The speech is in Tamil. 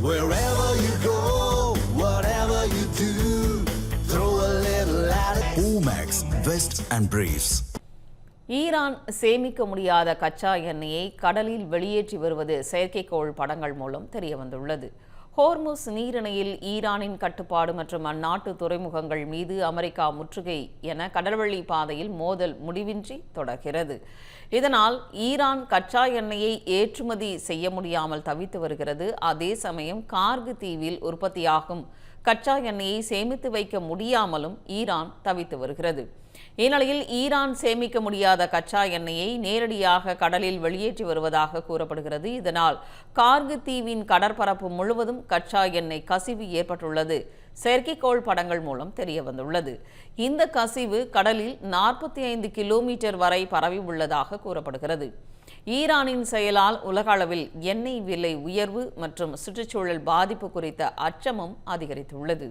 Wherever you go, whatever you do, throw a little at it. Omax, Vest and Briefs. Iran சேமிக்க முடியாத கச்சா எண்ணெயை கடலில் வெளியேற்றி வருவது செயற்கைக்கோள் படங்கள் மூலம் தெரியவந்துள்ளது. ஹோர்முஸ் நீரிணையில் ஈரானின் கட்டுப்பாடு மற்றும் அந்நாட்டு துறைமுகங்கள் மீது அமெரிக்கா முற்றுகை என கடல்வழி பாதையில் மோதல் முடிவின்றி தொடர்கிறது. இதனால் ஈரான் கச்சா எண்ணெயை ஏற்றுமதி செய்ய முடியாமல் தவித்து வருகிறது. அதே சமயம் கார்கு தீவில் உற்பத்தியாகும் கச்சா எண்ணெயை சேமித்து வைக்க முடியாமலும் ஈரான் தவித்து வருகிறது. இந்நிலையில் ஈரான் சேமிக்க முடியாத கச்சா எண்ணெயை நேரடியாக கடலில் வெளியேற்றி வருவதாக கூறப்படுகிறது. இதனால் கார்கு தீவின் கடற்பரப்பு முழுவதும் கச்சா எண்ணெய் கசிவு ஏற்பட்டுள்ளது செயற்கைக்கோள் படங்கள் மூலம் தெரியவந்துள்ளது. இந்த கசிவு கடலில் 45 கிலோமீட்டர் வரை பரவி உள்ளதாக கூறப்படுகிறது. ஈரானின் செயலால் உலக அளவில் எண்ணெய் விலை உயர்வு மற்றும் சுற்றுச்சூழல் பாதிப்பு குறித்த அச்சமும் அதிகரித்துள்ளது.